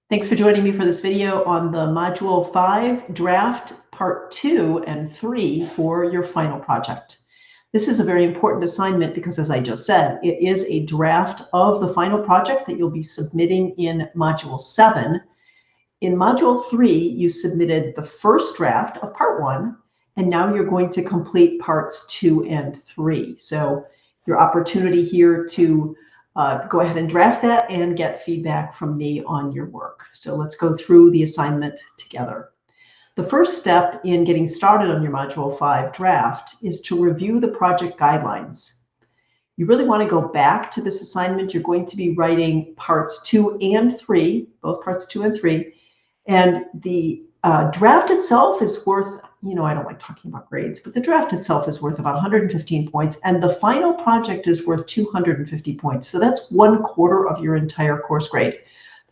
Thanks for joining me for this video on the Module 5 draft Part 2 and 3 for your final project. This is a very important assignment because, as I just said, it is a draft of the final project that you'll be submitting in Module 7. In Module 3, you submitted the first draft of Part 1, and now you're going to complete Parts 2 and 3. So your opportunity here to go ahead and draft that and get feedback from me on your work. So let's go through the assignment together. The first step in getting started on your Module 5 draft is to review the project guidelines. You really want to go back to this assignment. You're going to be writing Parts 2 and 3, both Parts 2 and 3. And the draft itself is worth, I don't like talking about grades, but the draft itself is worth about 115 points, and the final project is worth 250 points. So that's 1/4 of your entire course grade.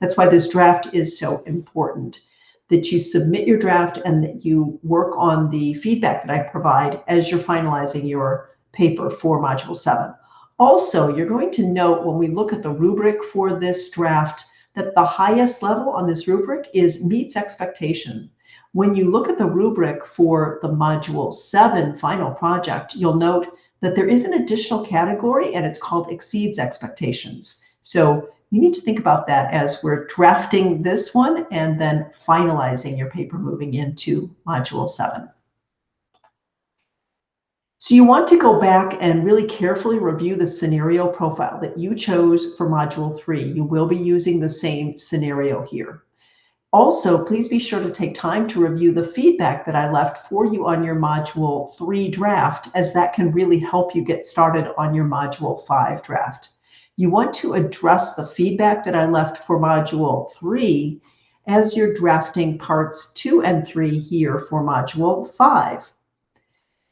That's why this draft is so important, that you submit your draft and that you work on the feedback that I provide as you're finalizing your paper for Module 7. Also, you're going to note when we look at the rubric for this draft that the highest level on this rubric is meets expectation. When you look at the rubric for the Module 7 final project, you'll note that there is an additional category and it's called exceeds expectations. So you need to think about that as we're drafting this one and then finalizing your paper moving into Module 7. So you want to go back and really carefully review the scenario profile that you chose for Module 3. You will be using the same scenario here. Also, please be sure to take time to review the feedback that I left for you on your Module 3 draft, as that can really help you get started on your Module 5 draft. You want to address the feedback that I left for Module 3 as you're drafting Parts 2 and 3 here for Module 5.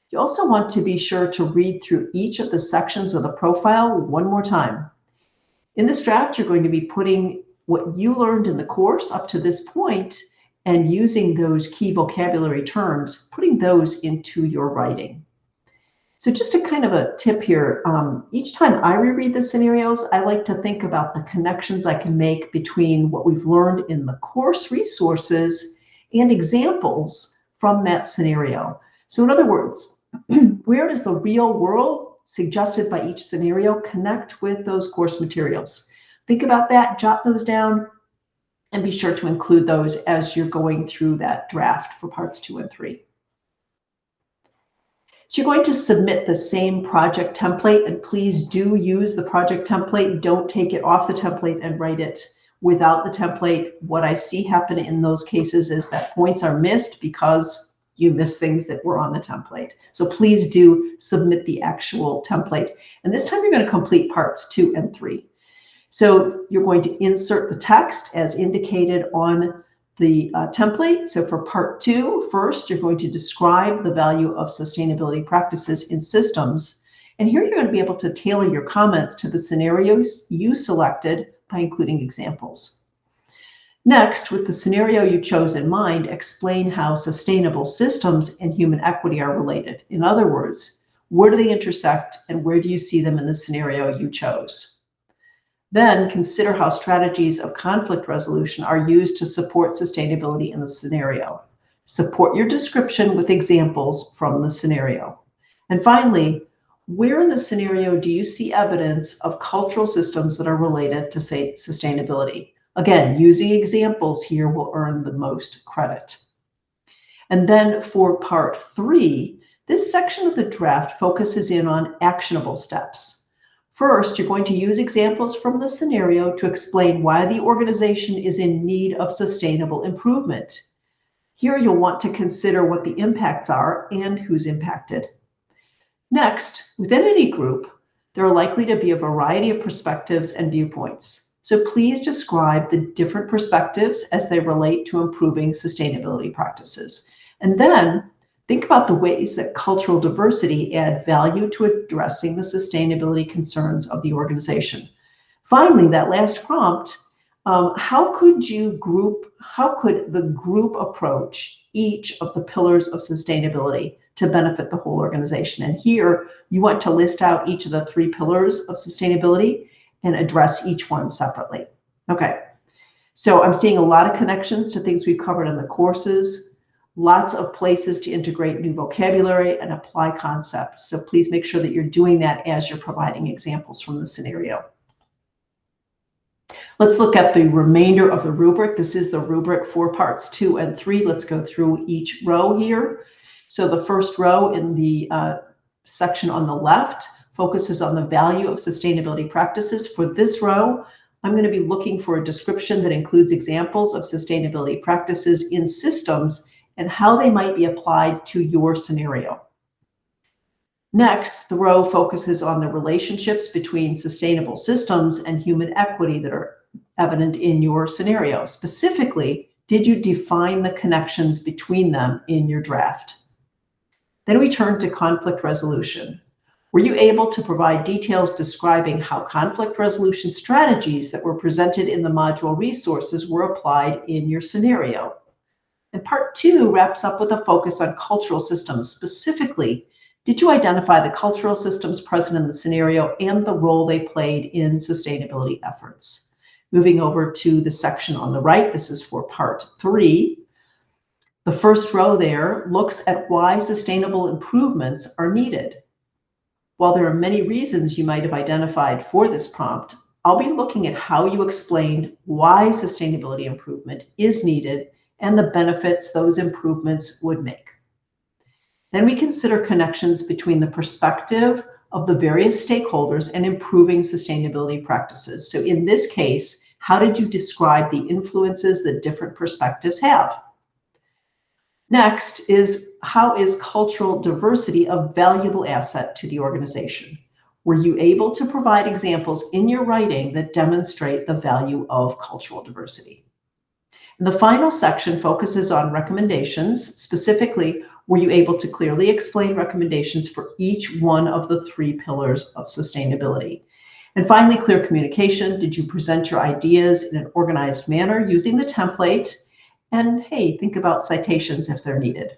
You also want to be sure to read through each of the sections of the profile one more time. In this draft, you're going to be putting what you learned in the course up to this point and using those key vocabulary terms, putting those into your writing. So just a kind of a tip here, each time I reread the scenarios, I like to think about the connections I can make between what we've learned in the course resources and examples from that scenario. So in other words, where does the real world suggested by each scenario connect with those course materials? Think about that, jot those down, and be sure to include those as you're going through that draft for Parts 2 and 3. So you're going to submit the same project template, and please do use the project template. Don't take it off the template and write it without the template. What I see happen in those cases is that points are missed because you miss things that were on the template. So please do submit the actual template. And this time you're going to complete Parts 2 and 3. So you're going to insert the text as indicated on the template. So for Part 2, first, you're going to describe the value of sustainability practices in systems. And here you're going to be able to tailor your comments to the scenarios you selected by including examples. Next, with the scenario you chose in mind, explain how sustainable systems and human equity are related. In other words, where do they intersect and where do you see them in the scenario you chose? Then consider how strategies of conflict resolution are used to support sustainability in the scenario. Support your description with examples from the scenario. And finally, where in the scenario do you see evidence of cultural systems that are related to, say, sustainability? Again, using examples here will earn the most credit. And then for Part 3, this section of the draft focuses in on actionable steps. First, you're going to use examples from the scenario to explain why the organization is in need of sustainable improvement. Here, you'll want to consider what the impacts are and who's impacted. Next, within any group, there are likely to be a variety of perspectives and viewpoints. So please describe the different perspectives as they relate to improving sustainability practices. And then think about the ways that cultural diversity add value to addressing the sustainability concerns of the organization. Finally, that last prompt, how could the group approach each of the pillars of sustainability to benefit the whole organization? And here you want to list out each of the 3 pillars of sustainability and address each one separately. Okay, So I'm seeing a lot of connections to things we've covered in the courses, lots of places to integrate new vocabulary and apply concepts. So please make sure that you're doing that as you're providing examples from the scenario. Let's look at the remainder of the rubric. This is the rubric for parts 2 and 3. Let's go through each row here. So the first row in the section on the left focuses on the value of sustainability practices. For this row, I'm going to be looking for a description that includes examples of sustainability practices in systems and how they might be applied to your scenario. Next, the row focuses on the relationships between sustainable systems and human equity that are evident in your scenario. Specifically, did you define the connections between them in your draft? Then we turn to conflict resolution. Were you able to provide details describing how conflict resolution strategies that were presented in the module resources were applied in your scenario? And part 2 wraps up with a focus on cultural systems. Specifically, did you identify the cultural systems present in the scenario and the role they played in sustainability efforts? Moving over to the section on the right, this is for part 3. The first row there looks at why sustainable improvements are needed. While there are many reasons you might have identified for this prompt, I'll be looking at how you explained why sustainability improvement is needed and the benefits those improvements would make. Then we consider connections between the perspective of the various stakeholders and improving sustainability practices. So in this case, how did you describe the influences that different perspectives have? Next is, how is cultural diversity a valuable asset to the organization? Were you able to provide examples in your writing that demonstrate the value of cultural diversity? And the final section focuses on recommendations. Specifically, were you able to clearly explain recommendations for each one of the 3 pillars of sustainability? And finally, clear communication. Did you present your ideas in an organized manner using the template? And hey, think about citations if they're needed.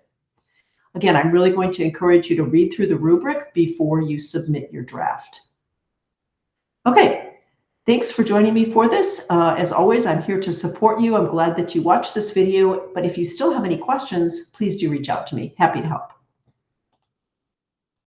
Again, I'm really going to encourage you to read through the rubric before you submit your draft. Okay, thanks for joining me for this. As always, I'm here to support you. I'm glad that you watched this video, but if you still have any questions, please do reach out to me. Happy to help.